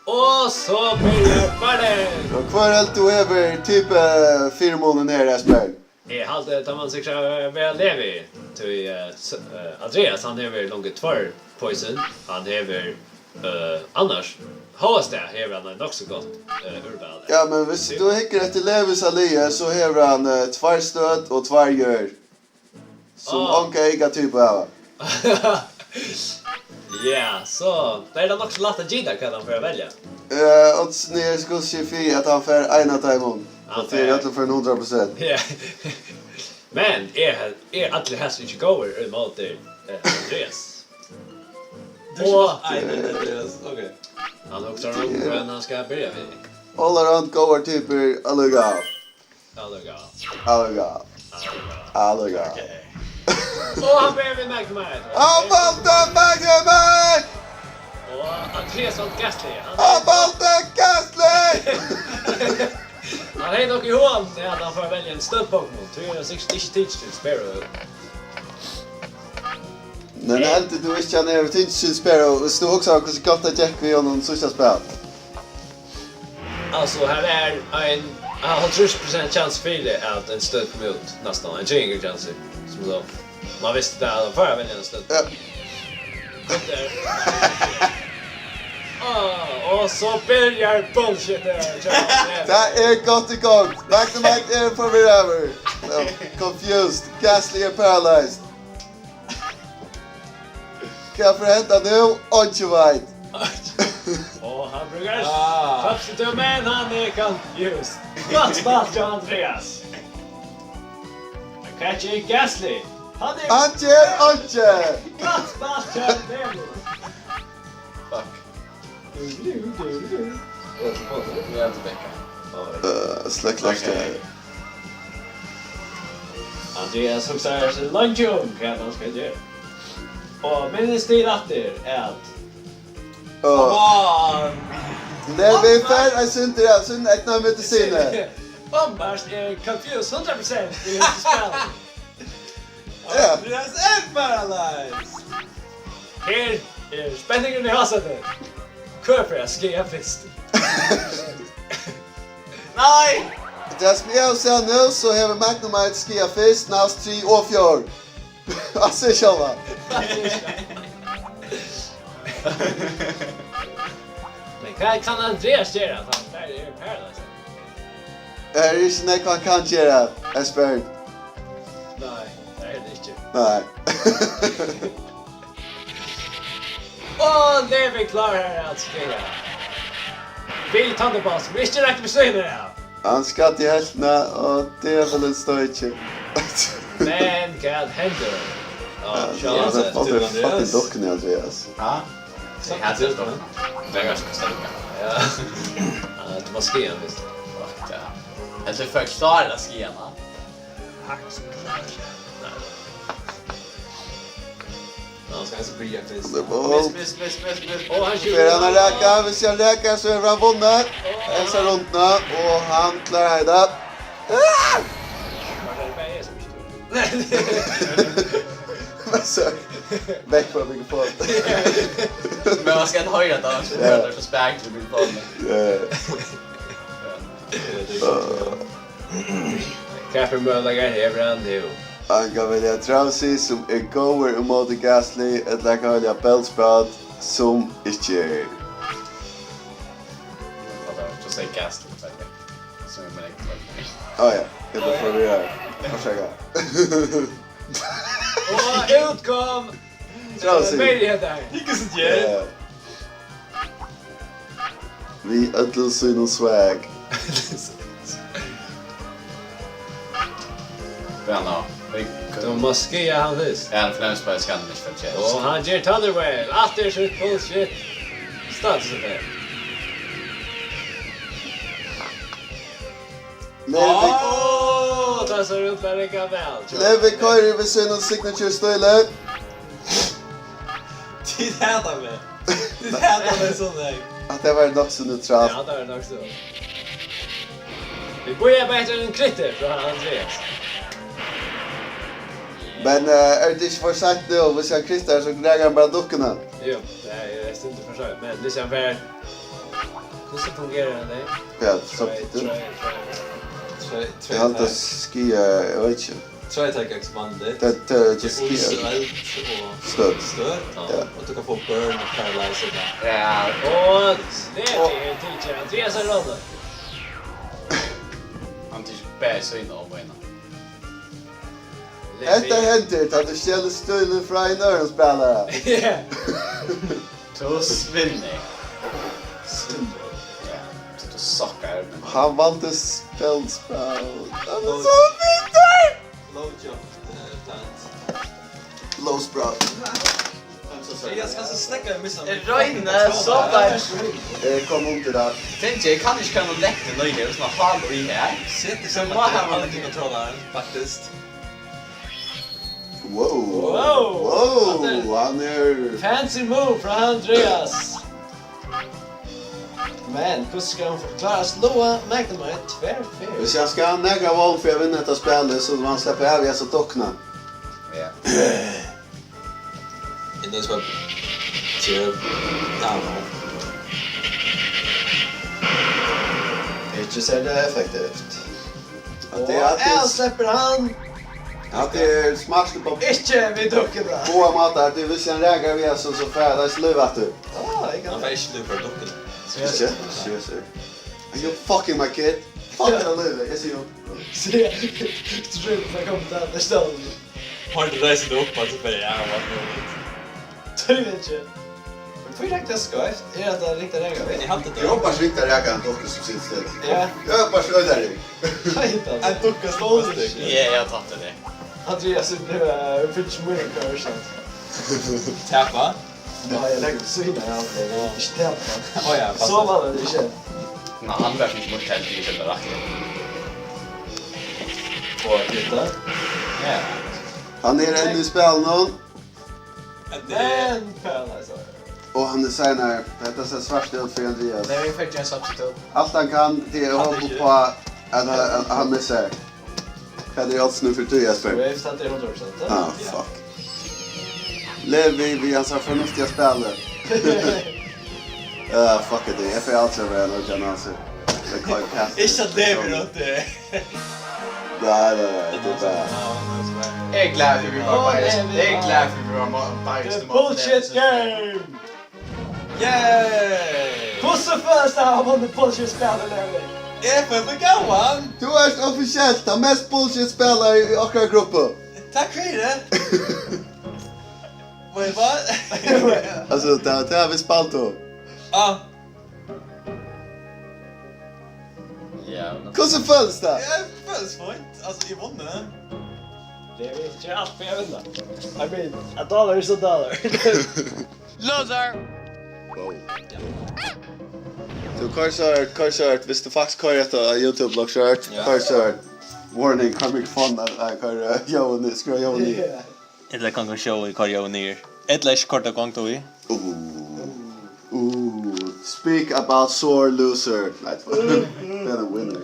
Och så börjar ballen. Och kvar allt du över typ 4 månader här Asperg. Jag hade tar man sig väl levi till Andreas han är väl långt för poison. Han är väl annars Hos det här han också gott urval. Ja, men hvis du hickar efter Levis Alia så har han 2 stöd och 2 gör. Som anka ega typ av. Ja, så det är också lätt att gilla kan han för välja. Odds ner skulle se fi att han får ena timon. Så det är inte för 100%. Ja. Men är alla hästar inte går emot det Andreas. Och Andreas. Okej. han också nog när han ska börja vid. All around goer typer alluga. Alluga. Okej. Och han börjar vid Magmire. Han valde Magmire! Och Andreas har Gasly. Han valde Gasly! Han är dock i hån att han får välja en stöd-Pokémon. 360 teach till Sparrow. Men alltid du inte känner över till Sparrow. Det stod också hur gott att Jack vi har någon sista spel. Alltså här är en 100% chans för det att en stöd kommer ut nästan. En jingle chans som då. Man visste där att förra välja en stöd. Ja. Och så börjar bullshit där. Det är gott igång. Magnemite är förvirrad. Confused. Gasly är paralyzed. Kan förhända nu? Inte vet. Och han brukar substitute men han är confused. Gott spalt till Andreas. Catcher Gasly. Han är Anje! gott spalt till Nemo. Fuck. Vi är inte bäcka. Släck. Andreas huxar sig långt om vad han ska göra. Och minns till att det är att När vi är färdiga synd ett namn med sinne. Bombars är confused 100% i hur spel. Ja. Andreas är paralyzed! Här är spänningen i haset. Köper jag skriva fist. Nej! Det som jag säger nu så har Magnemite skia först näst 3 och 4. Alltså själva. Men kan Andreas göra att han där är paralyzed? Är det inte något man kan göra, Asperg? Nej, det är det inte. Nej. Och det är vi klara här att skriva. Vi tar det bara, vi inte räknar med synen här. Han ska till hälfterna och det är väl en stöjtje. Men vad händer? Ja, Han har fått en fucking docken i Andreas. Ja. Det här ser ut då. Det är ganska starka. Ja. Det var skriven visst. Fuck det. Jag tror folk klarar skierna. Han ska alltså börja fist. Det var... Miss. Och han För han har räkat, hvis han räkar så har han vunnit. Hälsar rundna och han klarar det. Men så... Väck på mikrofonen. Men man ska inte höra det annars för det är så späkt till mikrofonen. Kaffe möjliga överallt nu. Han kan välja Trausi som är goer emot Gasly. Eller kan välja Bellsprout som inte är. Så säger Gasly. Som är med Ja, det får vi göra. Försöka. Och utkom Trausi. möjligheter. Vilket sånt gör. Vi äntligen syn och swag. Vänner. De måste skriva han visst. En flämsberg ska inte för tjänst. Och han ger Thunderwave. After shit bullshit. Stadseffekt. Det ser ut att räcka väl. Levi Kairi vid syn och signature style. Det händer mig. Det händer mig sån där. Att det var nog så neutralt. Ja, det är det också. Vi börjar bättre än kritter från Andreas. Men är det inte för sagt nu, hvis jag kristar så gräger han bara dockorna. Jo, det är inte för sig. Men det är väl Hur fungerar det? Ja, så det är alltid skia, jag vet inte. Tri-attack expanded. Det är inte skia. Osvält Stöd. och stör. Ja. Och du kan få burn och paralyze och där. Ja. Och det är till Andreas är rolla. Han tycker bär så in och vinna. Detta händer att du ställer stöden från en öronspelare. Ja. Då svinner. Ja. Så du sockar. Han valde spelspel. Han är Low- så bitter! Low jump plant. Low sprout. Jag ska så snäcka missa. Röjne, så där. Kom om till det. Tänkte jag kan inte kunna läcka nöjda såna halor i här. Sitter Så som vad har att man man inte kontrollerar faktiskt. Wow. Wow. Wow. Han är... Fancy move från Andreas. Men hur ska han förklara slåa Magnemite tvärfel? Hvis jag ska ha nägra val för att vinna detta spelet så man släpper av jag så dockna. Ja. Innan så ser down. Inte så är det effektivt. Att det Och är alltid... släpper han. Att det är smaskigt på Inte vid dockorna. båda matar. Det vill säga en rägar vi så färdas luvat du. Ja, det kan Man får vara. inte lu för docken. Inte? Yes, sir. Are you fucking my kid? Fucking a live. Yes, you. Se, tror jag kommer till andra ställen. Har inte rejst upp alltså för det är vad Tror jag inte. Men får ju räkna skojt. Är det att det är riktigt regler? Ni hade inte Jag hoppas riktigt rägar en docka som sitter still. Ja. Jag hoppas öda dig. Jag hittar en det. docka stålstick. Ja, jag tappade det. Andreas är pitch winning curse. Tappa. Ja, jag lägger så innan jag alltid. Jag är inte täppa. Oh ja, fast. Så var det inte. Nej, han verkar inte mot helt i själva racket. Och titta. Ja. Han är ännu i spel någon. Men paralyzer. Och han är senare. Detta ser svart ut för Andreas. Det är ungefär en substitut. Allt han kan det är att hoppa på att han missar. Kan det odds nu för dig Jesper? Wave satte 100%. Ah, fuck. Levi vid hans förnuftiga spelet. Fuck it, det är för allt som är en och alltså. Det kan ju passa. Inte att det blir något det. Nej, det är bara... Jag är glad för vi var bias. Jag är glad för vi var bias. The bullshit game! Yay! Puss och första har vunnit bullshit-spelet, Levi! F för gåan! Du är officiellt den mest bullshit-spelare i åkra gruppen. Tack för det. Vad? Alltså, det har vi spalt då. Ah, Ja. Hur så följs det? jag följs point. Alltså i vannet. Levi, inte allt för jag vet inte. I mean, a dollar is a dollar. Du korsört, hvis du faktisk kører etter YouTube-lokkjørt, Ja. korsört. Warning, kommer ikke fun at kører Johan, skru Johan i. Yeah. Eller kan gå show i Korea och ner. Ett läs korta gång då i. Speak about sore loser. Nej, det var en winner.